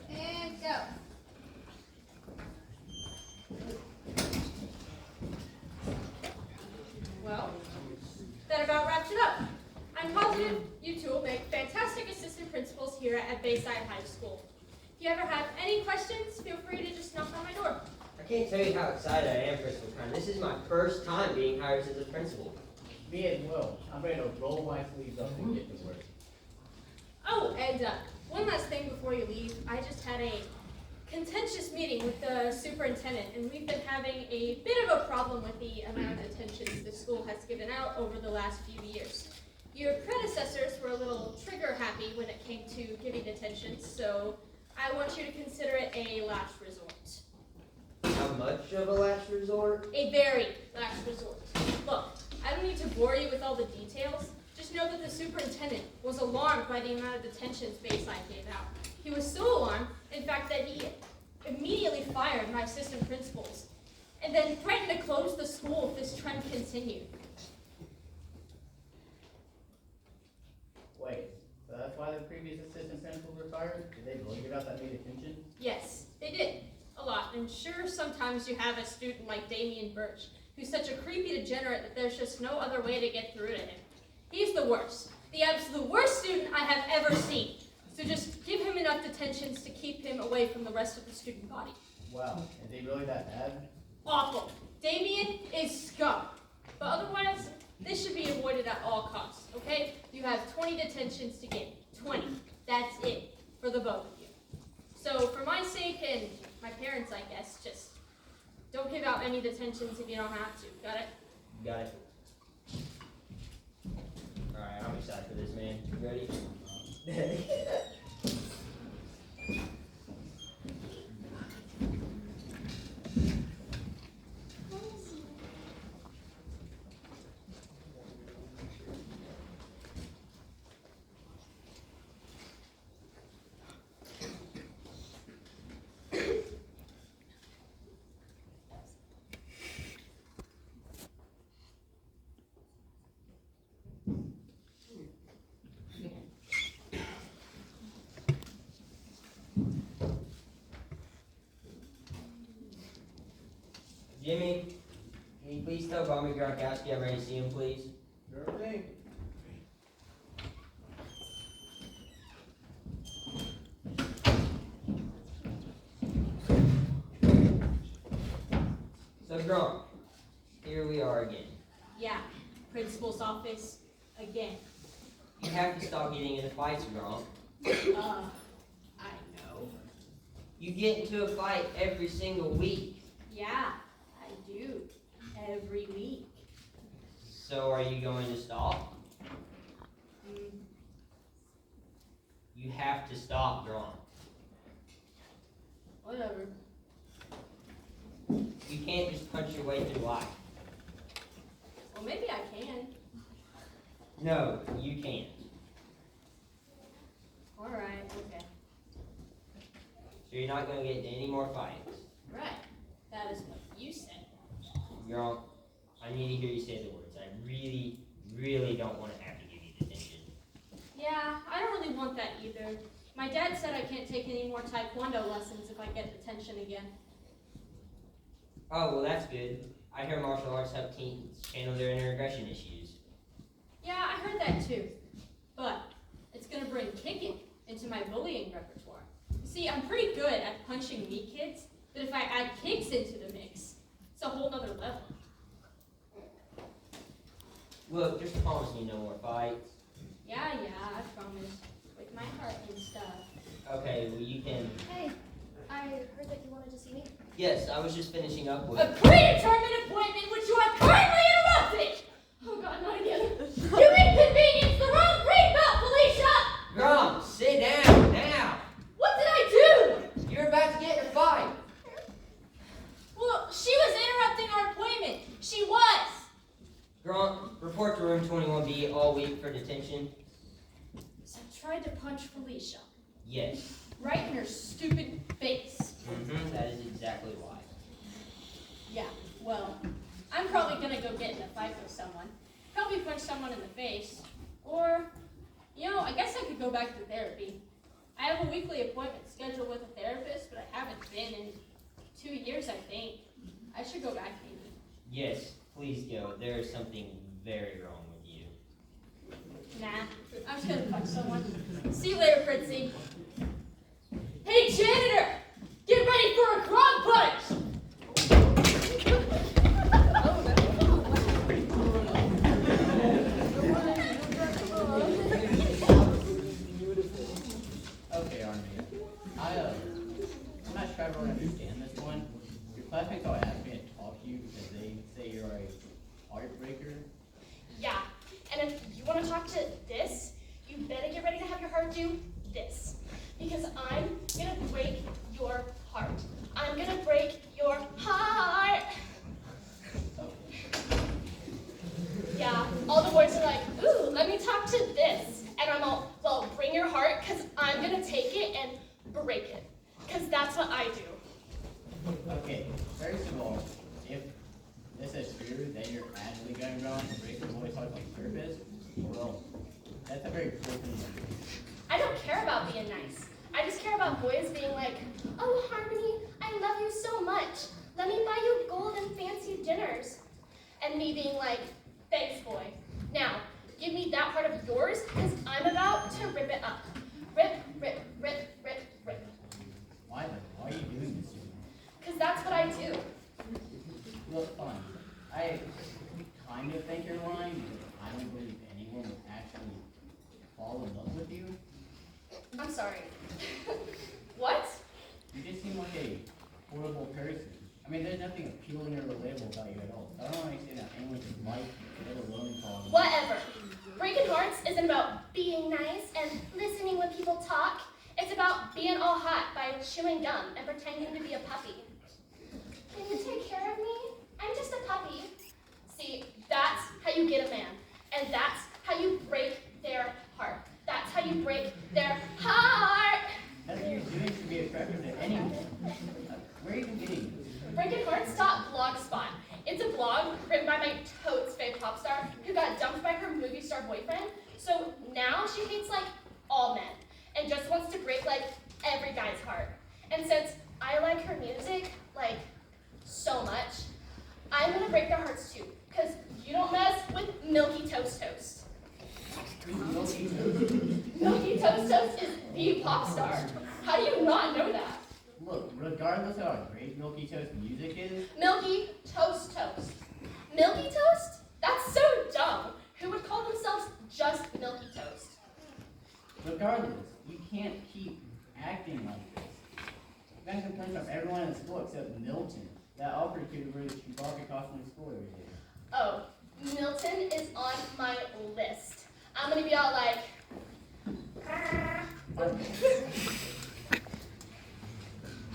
And go. Well, that about wraps it up. I'm positive you two will make fantastic assistant principals here at Bayside High School. If you ever have any questions, feel free to just knock on my door. I can't tell you how excited I am, Principal Kern. This is my first time being hired as a principal. Me as well. I'm ready to roll my sleeves up and get to work. Oh, and one last thing before you leave. I just had a contentious meeting with the superintendent, and we've been having a bit of a problem with the amount of detentions the school has given out over the last few years. Your predecessors were a little trigger happy when it came to giving detentions, so I want you to consider it a last resort. How much of a last resort? A very last resort. Look, I don't need to bore you with all the details. Just know that the superintendent was alarmed by the amount of detentions Bayside gave out. He was so alarmed, in fact, that he immediately fired my assistant principals and then threatened to close the school if this trend continued. Wait, so that's why the previous assistant principals were fired? Did they really give out that big attention? Yes, they did. A lot. And sure, sometimes you have a student like Damian Birch, who's such a creepy degenerate that there's just no other way to get through to him. He's the worst. The absolute worst student I have ever seen. So just give him enough detentions to keep him away from the rest of the student body. Wow, is he really that bad? Awful. Damien is scum. But otherwise, this should be avoided at all costs, okay? You have 20 detentions to give. 20. That's it for the both of you. So for my sake and my parents, I guess, just don't give out any detentions if you don't have to. Got it? Got it. Alright, I'm excited for this, man. You ready? Jimmy, can you please tell Bobby Gronkowski I'm ready to see him, please? Sure thing. So, Gronk, here we are again. Yeah. Principal's office again. You have to stop getting into fights, Gronk. I know. You get into a fight every single week. Yeah, I do. Every week. So, are you going to stop? You have to stop, Gronk. Whatever. You can't just punch your way through life. Well, maybe I can. No, you can't. Alright, okay. So you're not going to get into any more fights. Right. That is what you said. Gronk, I need to hear you say the words. I really, really don't want to have to give you detention. Yeah, I don't really want that either. My dad said I can't take any more taekwondo lessons if I get detention again. Oh, well, that's good. I hear martial arts help teens channel their inner aggression issues. Yeah, I heard that too. But it's going to bring kicking into my bullying repertoire. See, I'm pretty good at punching meat kids, but if I add kicks into the mix, it's a whole nother level. Look, just promise me no more fights. Yeah, I promise. With my heart and stuff. Okay, well, you can... Hey, I heard that you wanted to see me. Yes, I was just finishing up with... A predetermined appointment which you have currently interrupted! Oh God, not again. You inconvenienced the wrong greenbelt, Felicia! Gronk, sit down, now! What did I do? You're about to get in a fight. Well, she was interrupting our appointment. She was. Gronk, report to room 21B all week for detention. So I tried to punch Felicia. Yes. Right in her stupid face. That is exactly why. Yeah, well, I'm I'm probably gonna go get in a fight with someone. Probably punch someone in the face. Or, I guess I could go back to therapy. I have a weekly appointment scheduled with a therapist, but I haven't been in 2 years, I think. I should go back maybe. Yes, please go. There is something very wrong with you. Nah, I'm just gonna punch someone. See you later, Fritzy. Hey, janitor! Get ready for a grog punch! Okay, Army. I'm not sure I really understand this one. Your classmates all ask me to talk to you because they say you're a heartbreaker. Yeah, and if you want to talk to this, you better get ready to have your heart do this. Because I'm gonna break your heart. I'm gonna break your heart. Okay. Yeah, all the words are like, ooh, let me talk to this. And I'm all, well, bring your heart, because I'm gonna take it and break it. Because that's what I do. Okay, first of all, if this is true, that you're actually going around and breaking boys' hearts on purpose, well, that's a very cool thing to do. I don't care about being nice. I just care about boys being like, oh, Harmony, I love you so much. Let me buy you gold and fancy dinners. And me being like, thanks, boy. Now, give me that part of yours, because I'm about to rip it up. Rip, rip, rip, rip, rip. Why are you doing this to me? Because that's what I do. Look, fine. I kind of think you're lying because I don't believe anyone would actually fall in love with you. I'm sorry. What? You just seem like a horrible person. I mean, there's nothing appealing or relatable about you at all. I don't understand how anyone could like you, let alone fall in love. Whatever. Breaking hearts isn't about being nice and listening when people talk. It's about being all hot by chewing gum and pretending to be a puppy. Can you take care of me? I'm just a puppy. See, that's how you get a man. And that's how you break their heart. That's how you break their heart. Nothing you're doing should be attractive to anyone. Where are you getting this? BreakingHearts.blogspot. It's a blog written by my totes fave pop star who got dumped by her movie star boyfriend. So now she hates like all men and just wants to break like every guy's heart. And since I like her music like so much, I'm gonna break their hearts too. Cause you don't mess with Milky Toast Toast. Milky Toast. Milky Toast Toast is the pop star. How do you not know that? Look, regardless of how great Milky Toast music is, Milky Toast Toast. Milky Toast? That's so dumb. Who would call themselves just Milky Toast? regardless, you can't keep acting like this. You got complaints from everyone in school except Milton, that awkward kid who wears Chewbacca costume in school every day. Oh, Milton is on my list. I'm gonna be all like,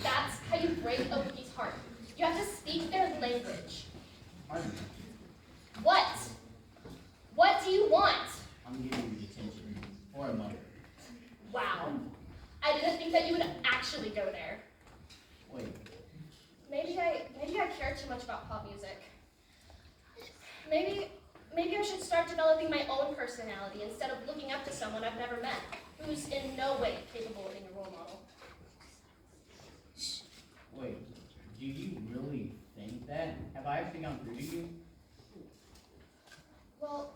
that's how you break a Wookiee's heart. You have to speak their language. Pardon me, What? What do you want? I'm giving you detention for a month. Wow. I didn't think that you would actually go there. Wait, Maybe I care too much about pop music. Maybe I should start developing my own personality instead of looking up to someone I've never met, who's in no way capable of being a role model. wait, do you really think that? Have I actually gone through to you? Well,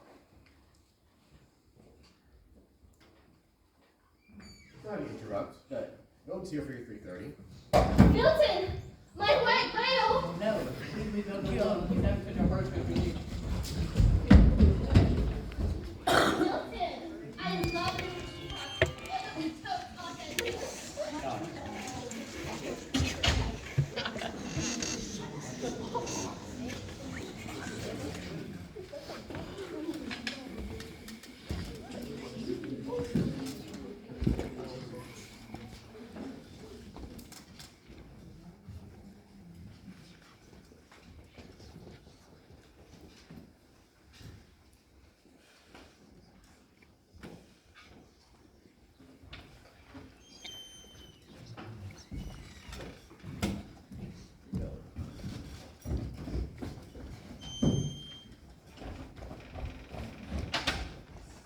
Sorry to interrupt, but Milton's here for your 3:30. Milton! My white whale! No, please don't kill him. He's having such a hard time with you. Milton! I love you. God.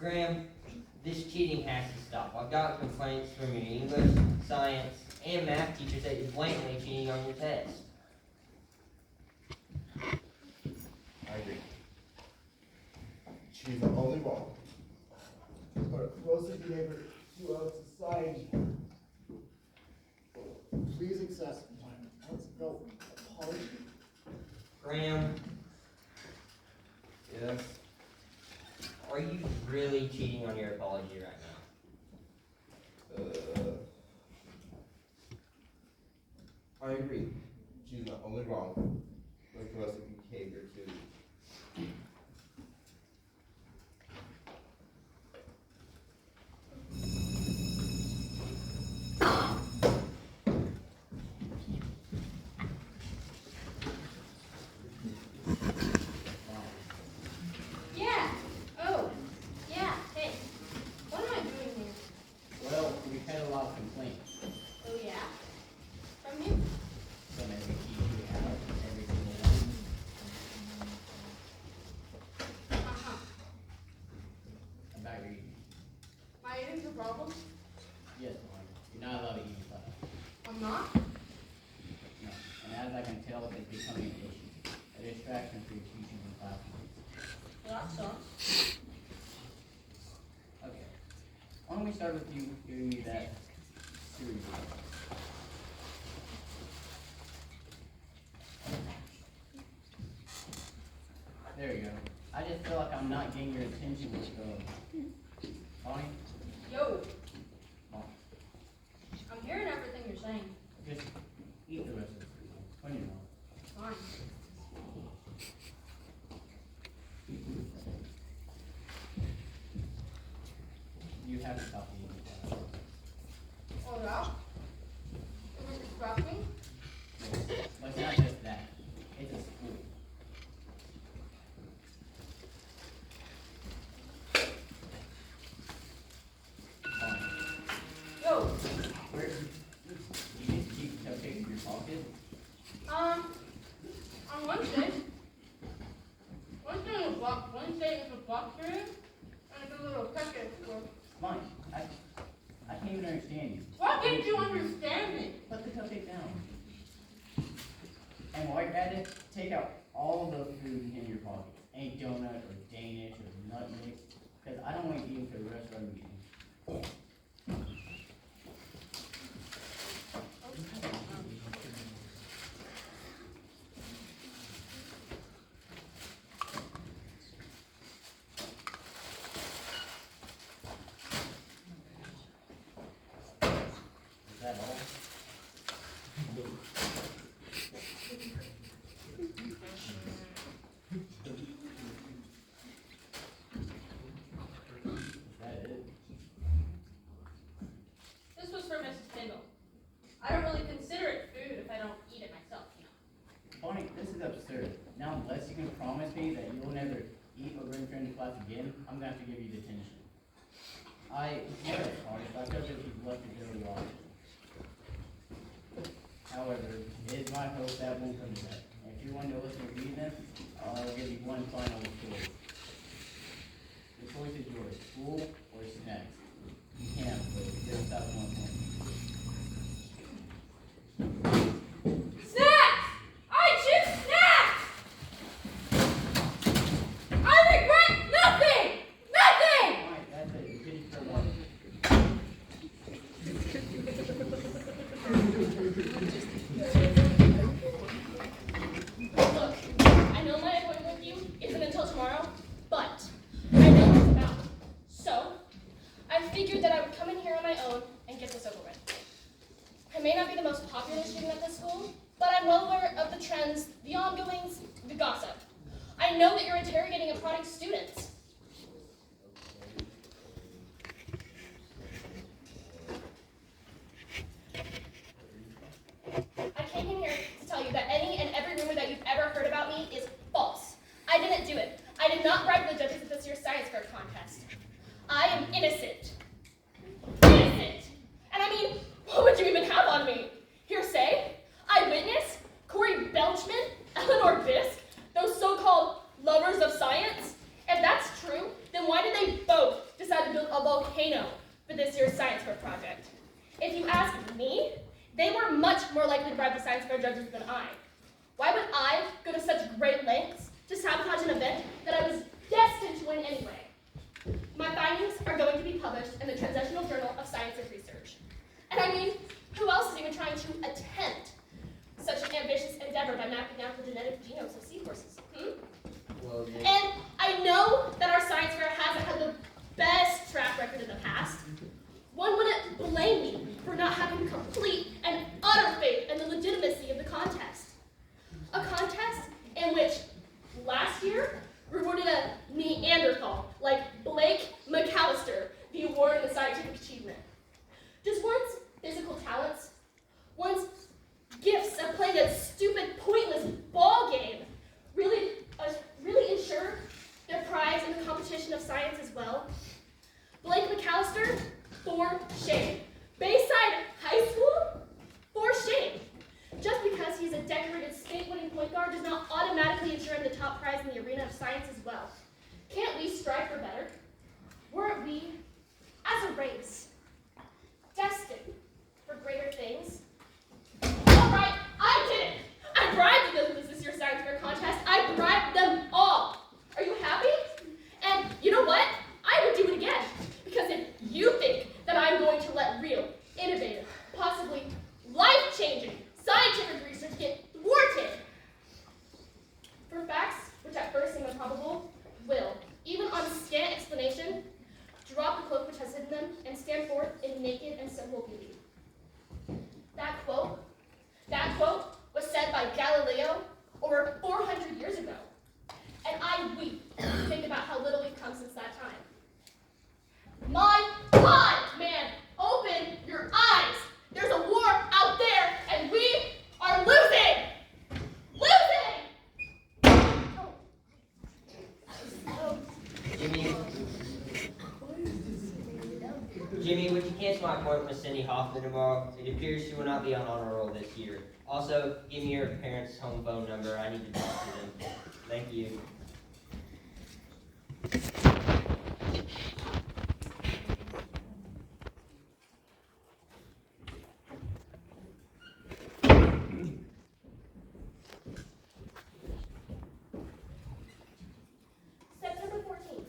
Graham, this cheating has to stop. I've got complaints from your English, science, and math teachers that you're blatantly cheating on your test. I agree. She's the only wrong. But a closer behavior throughout society. Please accept mine. Let's go. Apology. Graham, Yes. are you really cheating on your apology right now? I agree. She's not only wrong, but aggressive behavior too. Yeah. Oh. Yeah. Hey. What am I doing here? Well, we've had a lot of complaints. Oh yeah. From you? So maybe keep you out every single one. Uh-huh. About your eating. My eating's a problem? Yes, Lauren. You're not allowed to eat in class. I'm not? No. And as I can tell, it's becoming an issue. A distraction for your teaching and classmates. Well, that sucks. Okay. Why don't we start with you giving me that series? There you go. I just feel like I'm not getting your attention with the Bonnie. Yo. Bonnie. I'm hearing everything you're saying. Just eat the rest of the food. When you know. Fine. You have to stop eating class. Oh yeah? Is it distracting? But it's not just that. It's a school. Bonnie, Yo. where you get to keep cupcakes in your pocket? On Wednesday. Wednesday is a block period, and it's a little cupcake for. Bonnie, I can't even understand you. Why can't you understand me? Put the cupcake down. And while you're at it, take out all the food in your pocket. Any donut or Danish or nut mix. Because I don't want you eating for the rest of our meeting. Is that all? Is that it? This was for Mrs. Kendall. I don't really consider it food if I don't eat it myself, you know. Bonnie, this is absurd. Now, unless you can promise me that you'll never eat or bring friend to class again, I'm gonna have to give you detention. I know it's hard, but I feel that you've left it very long. However, it is my hope that won't come to that. And if you want to listen to reason, I'll give you one final choice. The choice is yours, school or snacks. You can't play, you're without one point. Snacks! I choose snacks! I regret nothing! Nothing! Alright, that's it. You finished for one. Look, I know my appointment with you isn't until tomorrow, but I know what it's about. So, I figured that I would come in here on my own and get this over with. I may not be the most popular student at this school, but I'm well aware of the trends, the ongoings, the gossip. I know that you're interrogating and prodding students. I came in here to tell you that any and every rumor that you've ever heard about me is false. I didn't do it. I did not bribe the judges at this year's science fair contest. I am innocent. Innocent! And I mean, what would you even have on me? Hearsay? Eyewitness? Corey Belchman? Eleanor Bisk? Those so-called lovers of science? If that's true, then why did they both science fair judges than I. Why would I go to such great lengths to sabotage an event that I was destined to win anyway? My findings are going to be published in the Transitional Journal of Science and Research. And I mean, who else is even trying to attempt such an ambitious endeavor by mapping out the genetic genomes of seahorses? Well, then, And I know that our science fair hasn't had the best track record in the past. One wouldn't blame me for not having complete and utter faith in the legitimacy of the contest. A contest in which last year rewarded a Neanderthal like Blake McAllister the award in the scientific achievement. Does one's physical talents, one's gifts of playing a stupid, pointless ball game really ensure the prize in the competition of science as well? Blake McAllister, for shame. Bayside High School, for shame. Just because he's a decorated state-winning point guard does not automatically ensure him the top prize in the arena of science as well. Can't we strive for better? Weren't we, as a race, destined for greater things? All right, I did it. I bribed the business this year's science fair contest. I bribed them all. Are you happy? And you know what? I would do it again. Because if you think that I'm going to let real, innovative, possibly life-changing scientific research get thwarted for facts which at first seem improbable, will, even on scant explanation, drop the cloak which has hidden them and stand forth in naked and simple beauty. That quote was said by Galileo over 400 years ago. And I weep to think about how little we've come since that time. My God, man, open your eyes. There's a war out there, and we are losing. Losing! Jimmy, would you cancel my appointment with Cindy Hoffman tomorrow? It appears she will not be on honor roll this year. Also, give me your parents' home phone number. I need to talk to them. Thank you. September 14th.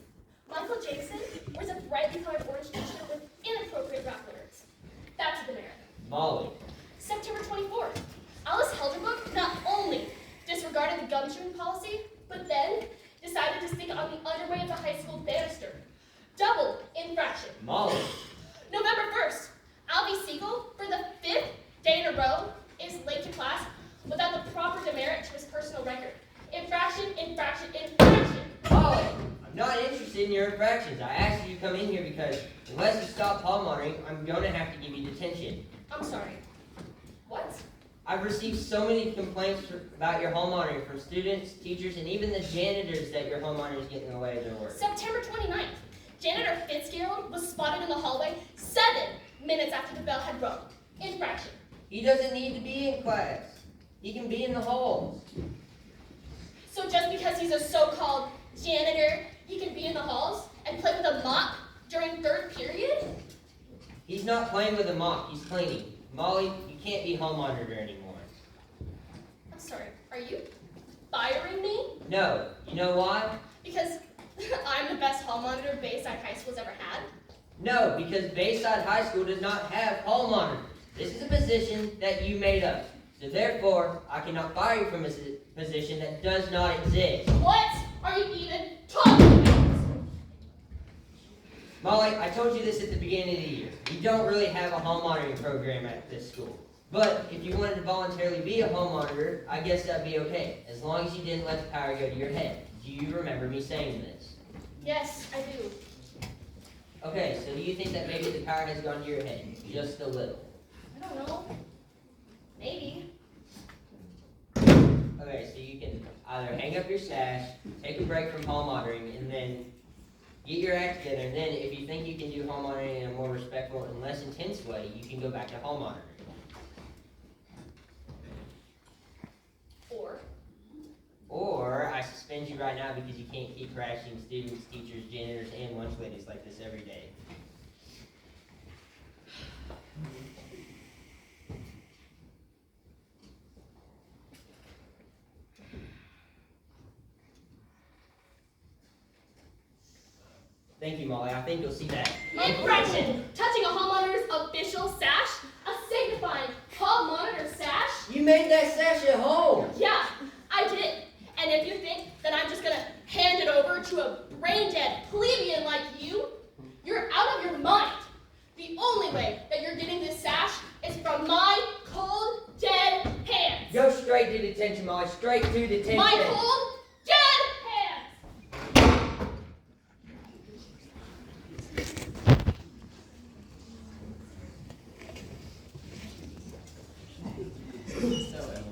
Michael Jameson wears a brightly colored orange t-shirt with inappropriate rap lyrics. That's the demerit. Molly. September 24th. Alice Helderbook not only disregarded the gum-chewing policy, but then decided to stick it on the underway of the high school banister. Double infraction. Molly. November 1st. Alvy Siegel, for the 5th day in a row, is late to class without the proper demerit to his personal record. Infraction, infraction, infraction. Molly, I'm not interested in your infractions. I asked you to come in here because unless you stop hall monitoring, I'm going to have to give you detention. I'm sorry. What? I've received so many complaints about your hall monitoring from students, teachers, and even the janitors that your hall monitor is getting in the way of their work. September 29th. Janitor Fitzgerald was spotted in the hallway 7 minutes after the bell had rung. Infraction. He doesn't need to be in class. He can be in the halls. So just because he's a so-called janitor, he can be in the halls and play with a mop during 3rd period? He's not playing with a mop. He's cleaning. Molly, you can't be hall monitor anymore. I'm sorry, are you firing me? No. You know why? Because I'm the best hall monitor Bayside High School's ever had? No, because Bayside High School does not have hall monitors. This is a position that you made up. So therefore, I cannot fire you from a position that does not exist. What are you even talking about? Molly, I told you this at the beginning of the year. We don't really have a hall monitoring program at this school. But if you wanted to voluntarily be a hall monitor, I guess that'd be okay, as long as you didn't let the power go to your head. Do you remember me saying this? Yes, I do. Okay, so do you think that maybe the power has gone to your head? Just a little. I don't know. Maybe. Okay, so you can either hang up your stash, take a break from hall monitoring, and then get your act together, and then if you think you can do hall monitoring in a more respectful and less intense way, you can go back to hall monitoring. Or I suspend you right now because you can't keep harassing students, teachers, janitors, and lunch ladies like this every day. Thank you, Molly. I think you'll see that. Infraction! Touching a hall monitor's official sash? A signifying hall monitor sash? You made that sash at home. Yeah, I did. And if you think that I'm just gonna hand it over to a brain-dead plebeian like you, you're out of your mind. The only way that you're getting this sash is from my cold, dead hands. Go straight to detention, Molly. Straight to detention. My cold, dead hands! So, Evelyn,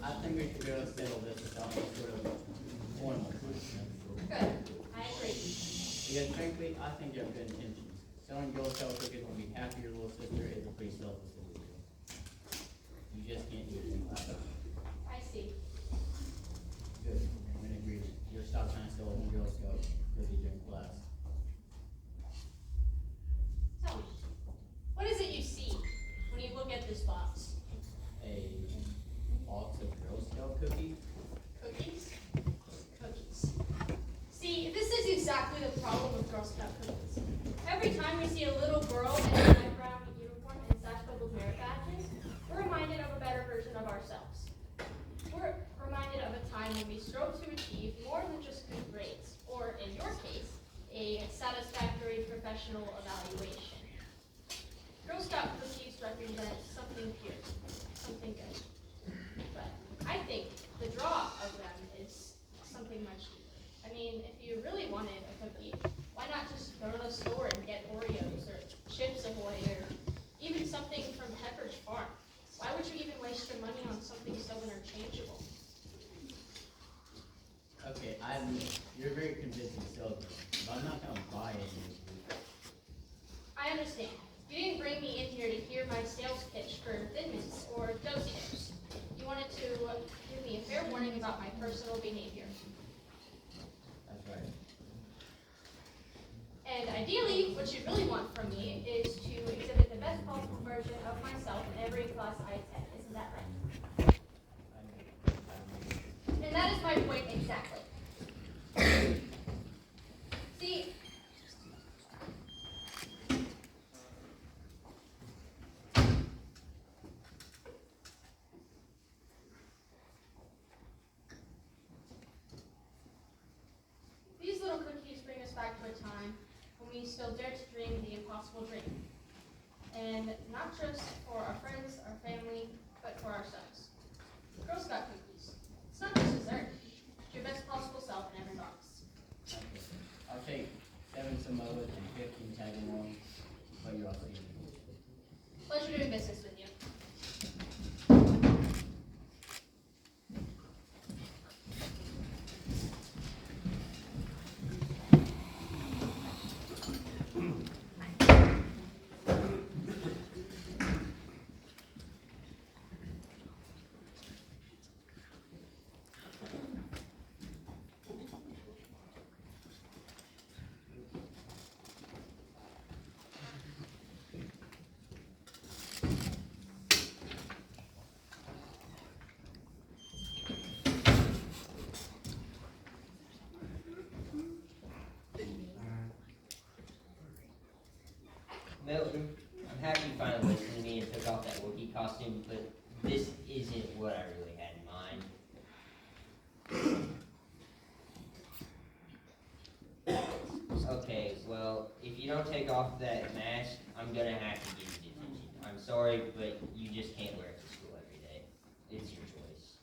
I think we should go settle this without any sort of formal punishment. Good. I agree. Because frankly, I think you have good intentions. Selling Girl Scout cookies on behalf of your little sister is a pretty selfless decision. You just can't do it in class. I see. Good. I'm in agreement. You're stop trying to sell a Girl Scout cookie during class. Tell me, what is it you see when you look at this box? A box of Girl Scout cookies. Cookies? Cookies. See, this is exactly the problem with Girl Scout cookies. Every time we see a little girl in a light brown uniform and sash filled with merit badges, we're reminded of a better version of ourselves. We're reminded of a time when we strove to achieve more than just good grades, or in your case, a satisfactory professional evaluation. Girl Scout cookies represent something pure, something good. But I think the draw of them is something much deeper. I mean, if you really wanted a cookie, why not just go to the store and get Oreos or Chips Ahoy or even something from Pepperidge Farm? Why would you even waste your money on something so interchangeable? Okay, you're very convincing salesman, but I'm not gonna buy any of these. I understand. You didn't bring me in here to hear my sales pitch for Thin Mints or Dositos. You wanted to give me a fair warning about my personal behavior. That's right. And ideally, what you really want from me is to exhibit the best possible version of myself in every class I attend. Isn't that right? And that is my point exactly. See, these little cookies bring us back to a time when we still dare to dream the impossible dream. And not just for our friends, our family, but for ourselves. Girl Scout cookies. It's not just dessert. It's your best possible self in every box. Okay. I'll take 7 Samoas and 15 tagalongs, but you're also getting me. Pleasure doing business with you. Milton, I'm happy you finally listened to me and took off that Wookiee costume, but this isn't what I really had in mind. Okay, well, if you don't take off that mask, I'm gonna have to give you detention. I'm sorry, but you just can't wear it to school every day. It's your choice.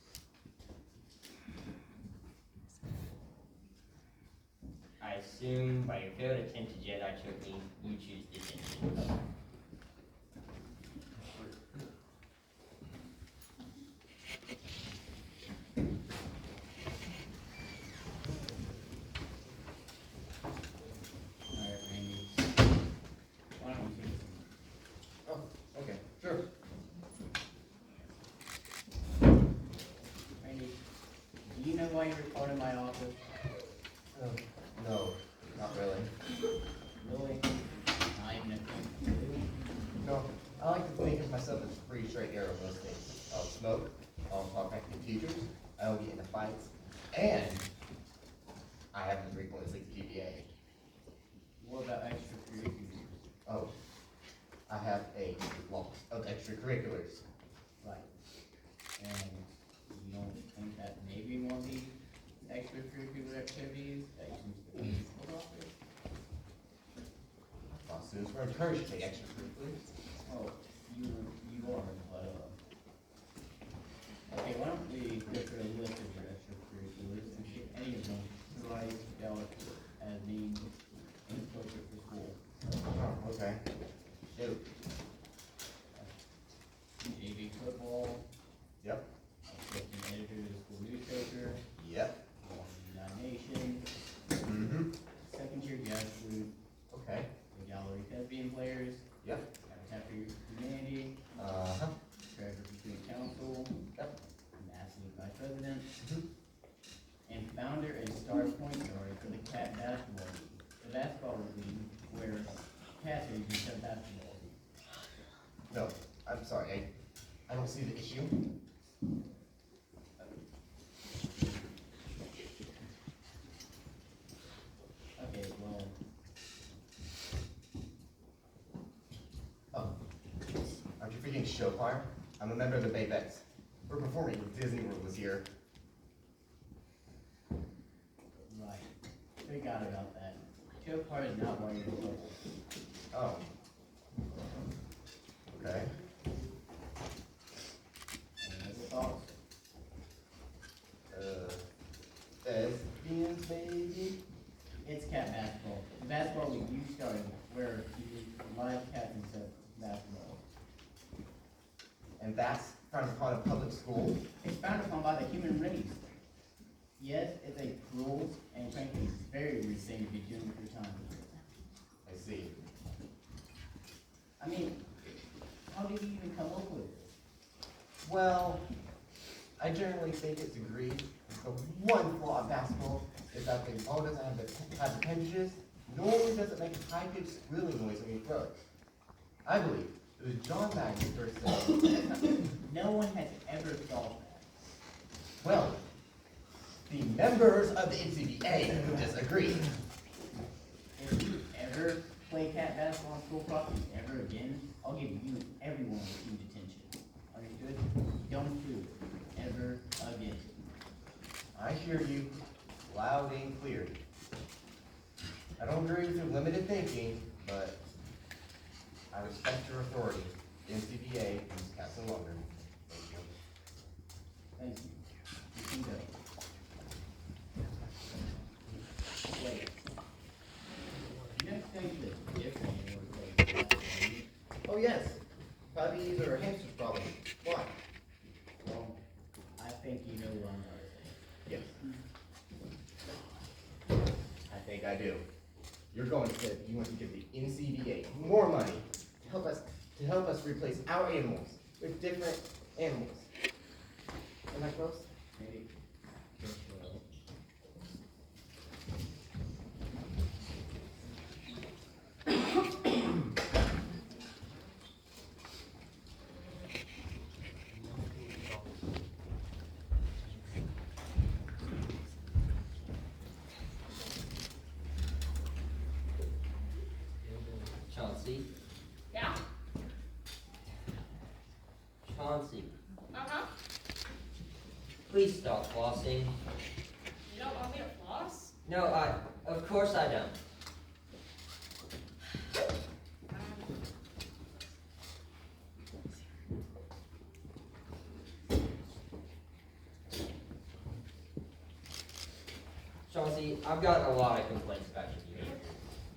I assume by your failed attempt to Jedi choke me, you choose detention. Alright, Randy. Why don't we take some? Oh, okay, sure. Randy, do you know why you recorded my office? No, not really. Really? Not even a thing. students were encouraged to take extracurriculars. Oh, you are, but, okay, why don't we go through a list of your extracurriculars and see if any of them rise out as being inappropriate for school. Oh, okay. Shoot. JV football, Yep. assistant editor of the school newspaper, Yep. United Nations, Mm-hmm. second year grassroots, Okay. the gallery thespian players, Yep. Habitat for Humanity, Uh-huh. Treasure for Student Council, Yep. National Vice President, Mhm. and founder and star point guard for the Cat Basketball League, the basketball league where cats are used to basketball. No, I'm sorry, I don't see the issue. Okay, well, Oh, aren't you freaking show choir? I'm a member of the Bay Bets. We're performing with Disney World this year. right, forgot about that. Show part is not why you're in trouble. Oh. Okay. Any other thoughts? Lesbians maybe? It's cat basketball. The basketball league you started where you use live cats instead of basketball. And that's frowned upon in public school? It's frowned upon by the human race. Yes, it's a cruel and frankly very rude thing to be doing with your time. I see. I mean, how did you even come up with it? Well, I generally think it's agreed. The one flaw of basketball is that the ball doesn't have the appendages, nor does it make a high-pitched squealing noise when you throw it. I believe it was John Madden who first said, No one has ever thought that. well, the members of the NCBA disagree. If you ever play cat basketball on school property ever again, I'll give you and everyone with you detention. Understood? Don't do it ever again. I hear you loud and clear. I don't agree with your limited thinking, but I respect your authority. The NCBA is cats no longer. Thank you. Thank you. You can go. Wait. You never think that different in order to play basketball. Oh, yes. Puppies or hamsters problem. Why? Well, I think you know what I'm gonna say. Yes. I think I do. You're going to say you want to give the NCBA more money to help us replace our animals with different animals. Am I close? Maybe. Just well. Chauncey? Yeah? Chauncey, Uh-huh. please stop flossing. You don't want me to floss? No, of course I don't. Chauncey, I've gotten a lot of complaints about your behavior.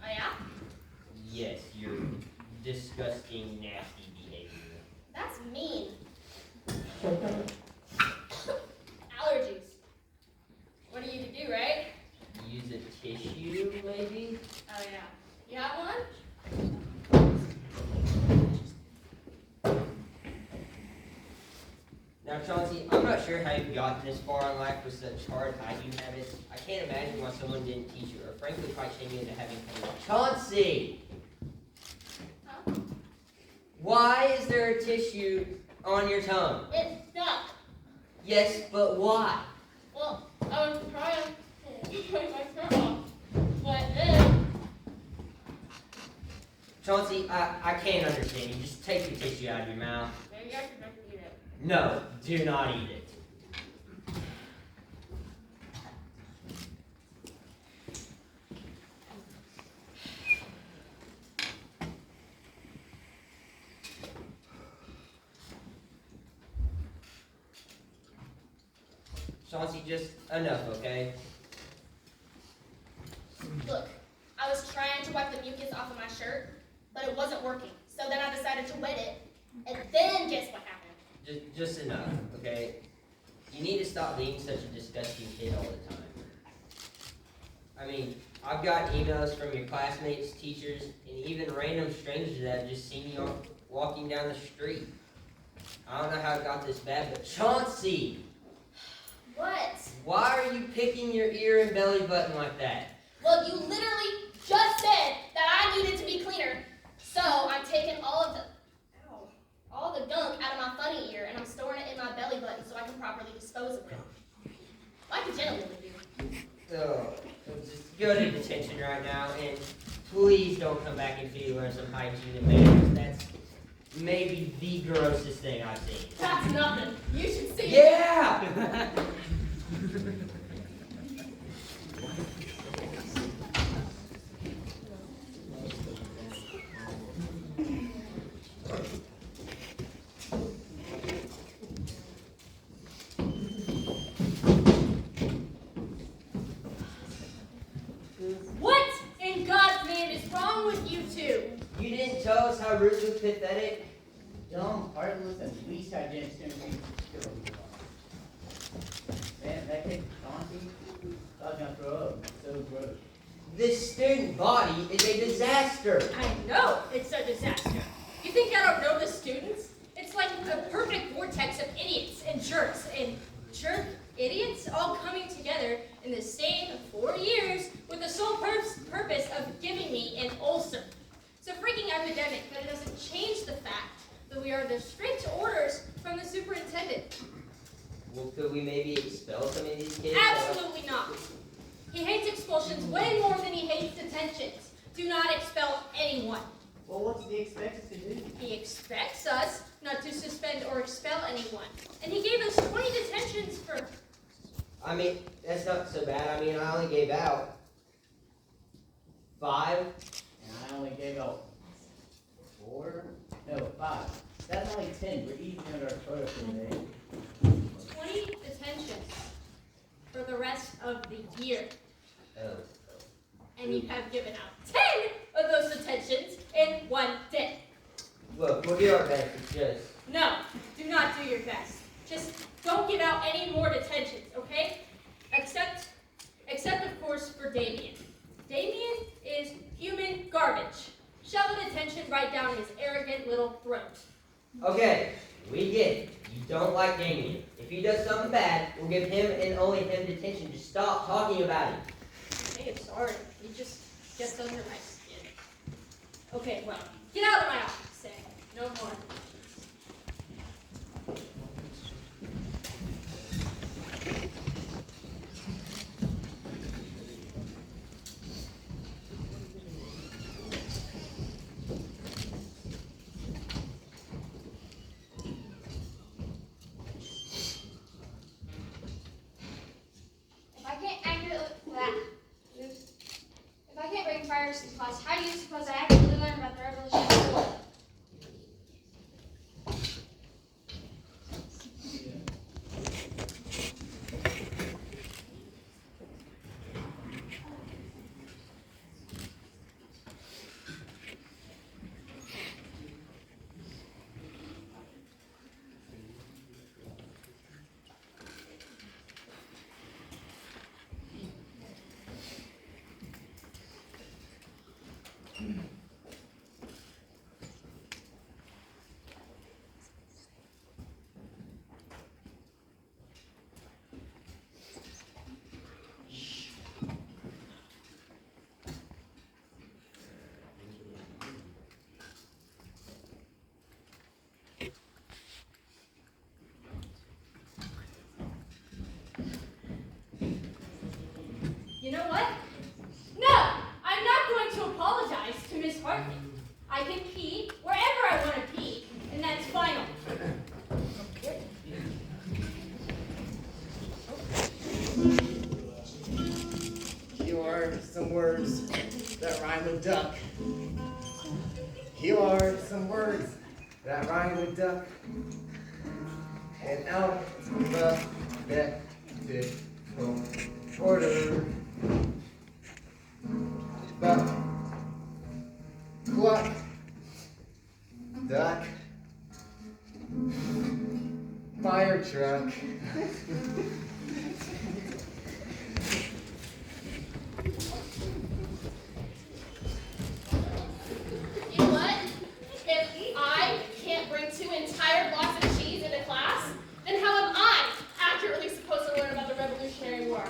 Oh, yeah? Yes, your disgusting, nasty behavior. That's mean. Allergies. What are you to do, right? Use a tissue, maybe? Oh, yeah. You have one? Now, Chauncey, I'm not sure how you've gotten this far in life with such hard hygiene habits. I can't imagine why someone didn't teach you, or frankly, quite shame you into having fun. Chauncey! Huh? Why is there a tissue on your tongue? It's stuck. Yes, but why? Well, I was trying to take my shirt off. But then, Chauncey, I can't understand you. Just take the tissue out of your mouth. maybe I should just eat it. No, do not eat it. Chauncey, just enough, okay? Look, I was trying to wipe the mucus off of my shirt, but it wasn't working. So then I decided to wet it, and then guess what happened? Just enough, okay? You need to stop being such a disgusting kid all the time. I mean, I've got emails from your classmates, teachers, and even random strangers that have just seen you walking down the street. I don't know how it got this bad, but Chauncey! What? Why are you picking your ear and belly button like that? Well, you literally just said that I needed to be cleaner. So I'm taking all the gunk out of my funny ear and I'm storing it in my belly button so I can properly dispose of it. Like a gentleman would do. So, just go to detention right now, and please don't come back until you learn some hygiene and manners. That's maybe the grossest thing I've seen. That's nothing. You should see. Yeah! What in God's name is wrong with you two? You didn't tell us how Ruth was pathetic. Dumb, heartless, and least hygienic student still. Man, that kid, Chauncey, I was gonna throw up. So gross. This student body is a disaster. I know it's a disaster. You think I don't know the students? It's like a perfect vortex of idiots and jerks and jerk idiots all coming together in the same 4 years with the sole purpose of giving me an ulcer. It's a freaking epidemic, but it doesn't change the fact that we are under strict orders from the superintendent. Well, could we maybe expel some of these kids? Absolutely not. He hates expulsions way more than he hates detentions. Do not expel anyone. Well, what's he expect us to do? He expects us not to suspend or expel anyone. And he gave us 20 detentions for... I mean, that's not so bad. I mean, I only gave out 5. And I only gave out 4? No, 5. That's only 10. We're easy under our protocol today. 20 detentions for the rest of the year. Oh. And you have given out 10 of those detentions in 1 day. Look, we'll do our best. It's just... No, do not do your best. Just don't give out any more detentions, okay? Except of course for Damien. Damien is human garbage. Shove a detention right down his arrogant little throat. Okay, we get it. You don't like Damien. If he does something bad, we'll give him and only him detention. Just stop talking about him. Hey, I'm sorry. He just gets under my skin. Okay, well, get out of my office, Sam. No more. If I can't bring fires to class, how do you suppose I actually learn about the Revolutionary War? You know what? No, I'm not going to apologize to Miss Hartley. I can pee wherever I want to pee, and that's final. Here are some words that rhyme with duck. Here are some words that rhyme with duck. And out of the sit, order, buck, cluck, duck, fire truck. You know what? If I can't bring 2 entire blocks of cheese into class, then how am I accurately supposed to learn about the Revolutionary War?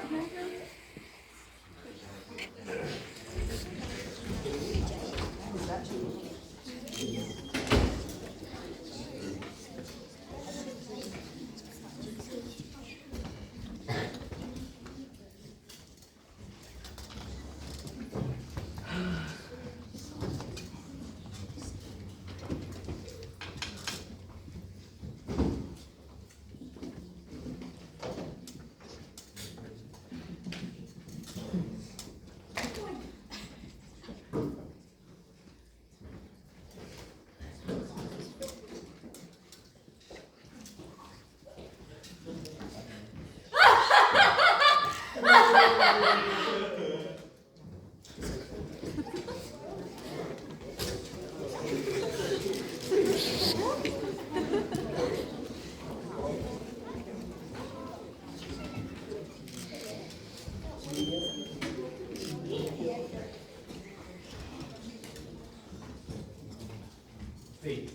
See,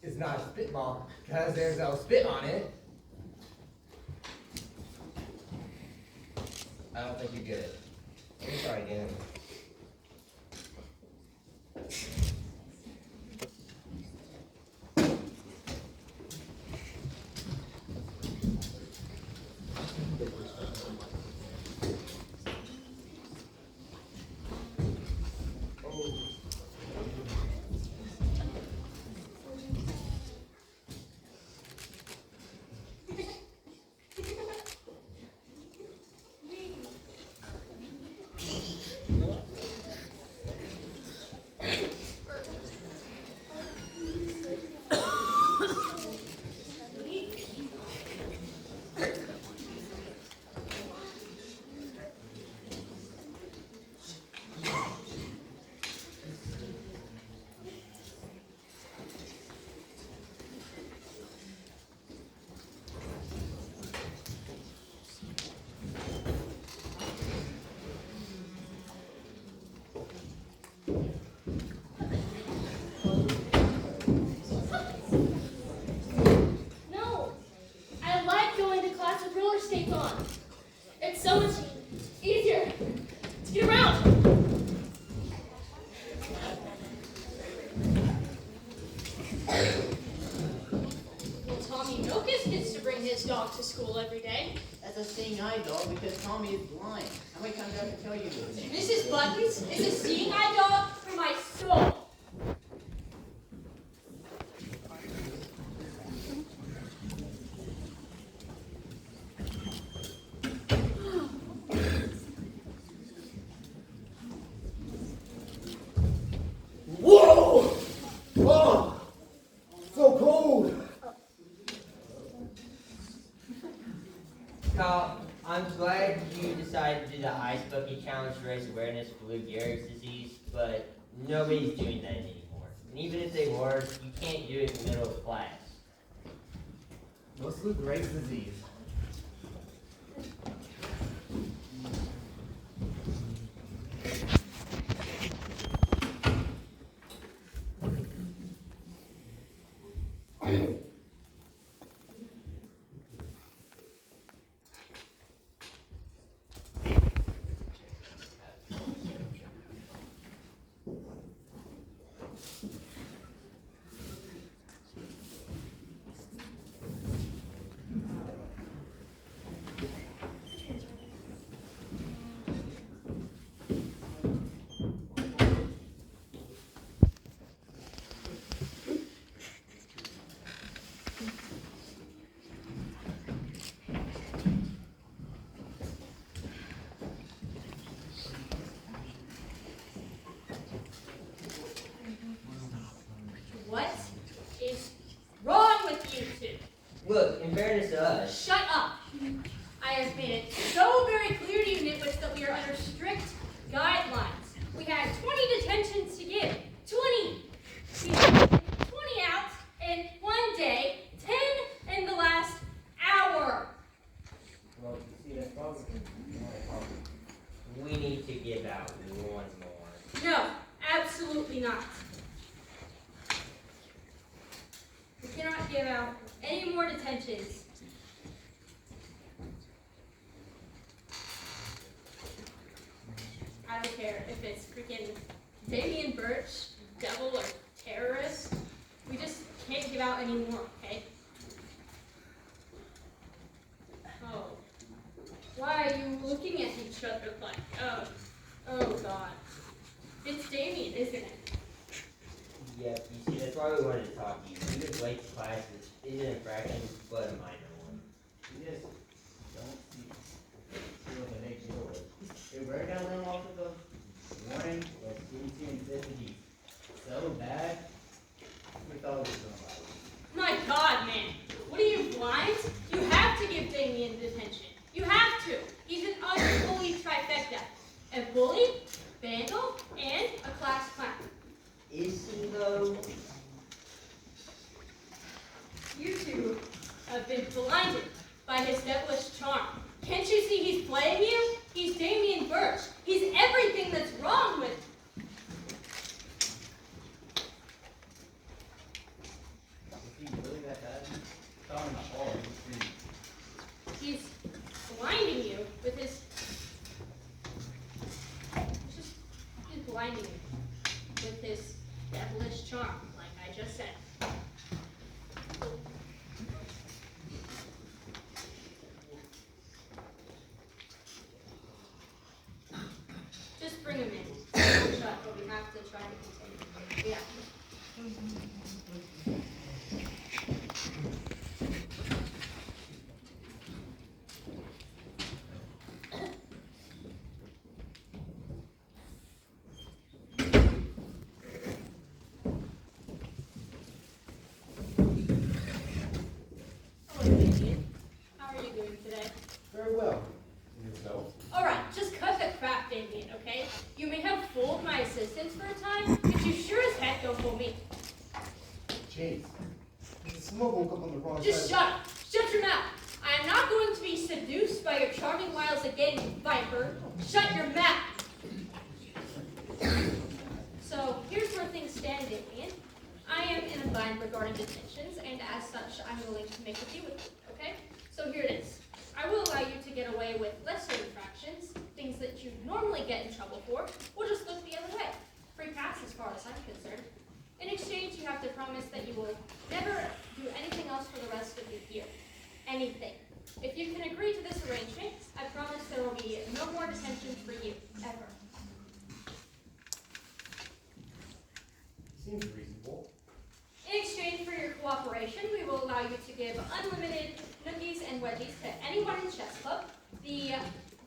it's not a spitball because there's no spit on it. I don't think you get it. Let me try again. No, I like going to class with roller skates on. It's so much easier to get around. Well, Tommy Milkus gets to bring his dog to school every day. That's a seeing eye dog because Tommy is blind. How many times do I have to tell you this? Mrs. Buttons is a seeing eye dog for my soul. Whoa! Oh, so cold. Kyle, I'm glad you decided to do the Ice Bucket Challenge to raise awareness for Lou Gehrig's disease, but nobody's doing that anymore. And even if they were, you can't do it in the middle of class. What's Lou Gehrig's disease? What is wrong with you two? Look, in fairness to us, Shut up. I give out one more. No, absolutely not. We cannot give out any more detentions. I don't care if it's freaking Damien Birch, devil, or terrorist. We just can't give out any more, okay? Oh. Why are you looking at each other like, oh God. It's Damien, isn't it? Yep, you see, that's why we wanted to talk to you. Being late to class is an infraction, but a minor one. You just don't see what the big deal is. They were down them off of the warning, like CDC and CDC. So bad, we thought it was somebody. My God, man. What are you, blind? You have to give Damien detention. You have to. He's an unholy trifecta. A bully, vandal, and a class clown. Is he though? You two have been blinded by his devilish charm. Can't you see he's playing you? He's Damien Birch. He's everything that's wrong with Is he really that bad? Talking about all of these. He's blinding you with his. He's blinding you with his devilish charm, like I just said. Just bring him in. Shut, but we have to try to contain him. Yeah. Hello, Damien. How are you doing today? Very well. And yourself? Alright, just cut the crap, Damien, okay? You may have fooled my assistants for a time, but you sure as heck don't fool me. Jeez. The smoke woke up on the wrong Just side. shut up. Shut your mouth. I am not going to be seduced by your charming wiles again, you viper. Shut your mouth. So, here's where things stand, Damien. I am in a bind regarding detentions, and as such, I'm willing to make a deal with you, okay? So here it is. I will allow you to get away with lesser infractions, things that you normally get in trouble for. We'll just look the other way. Free pass as far as I'm concerned. In exchange, you have to promise that you will never do anything else for the rest of the year. Anything. If you can agree to this arrangement, I promise there will be no more detentions for you, ever. Seems reasonable. In exchange for your cooperation, we will allow you to give unlimited nookies and wedgies to anyone in chess club, the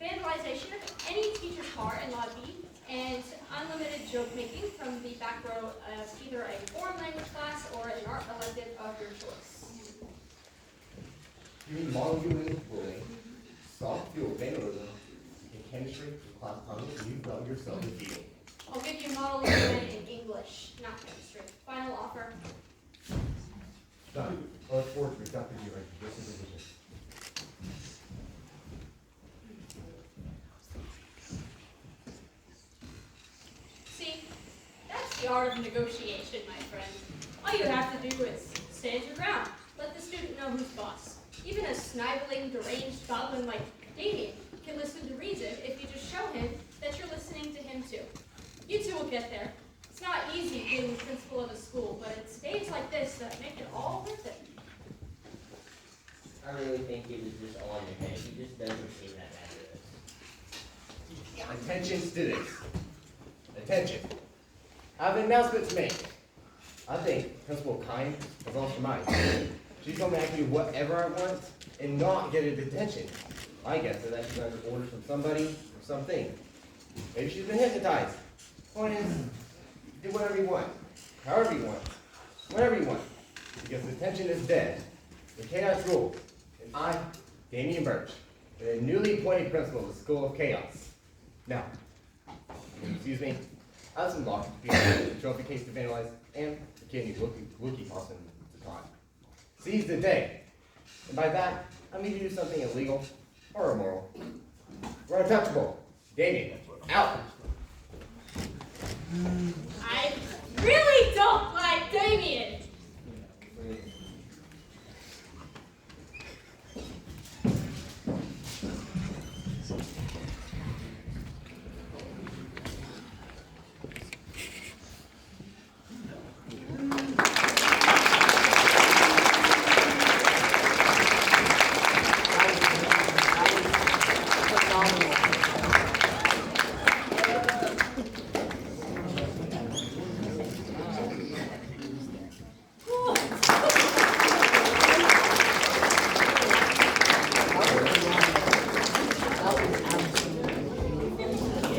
vandalization of any teacher's car in lobby, and unlimited joke making from the back row of either a foreign language class or an art elective of your choice. You mean model human bullying, soft fuel vandalism, in chemistry, class conduct, you've got yourself a deal. I'll give you model UN in English, not chemistry. Final offer. Done. I look forward to Dr. Buren. This is a vision. See, that's the art of negotiation, my friend. All you have to do is stand your ground. Let the student know who's boss. Even a sniveling, deranged goblin like Damien can listen to reason if you just show him that you're listening to him too. You two will get there. It's not easy being the principal of a school, but it's days like this that make it all worth it. I really think it was just all in your head. He just doesn't seem that mad at us. Attention students. Attention. I have an announcement to make. I think Principal Kine has lost her mind. She's going to make me do whatever I want and not get a detention. I guess that she's under orders from somebody or something. Maybe she's been hypnotized. Point is, do whatever you want, however you want, whatever you want, because detention is dead. The chaos rules, and I, Damien Birch, am the newly appointed principal of the School of Chaos. Now, excuse me, I have some lock the trophy case to vandalize, and the kidney Wookie tossing the time. Seize the day, and by that, I mean to do something illegal or immoral. We're untouchable. Damien, out.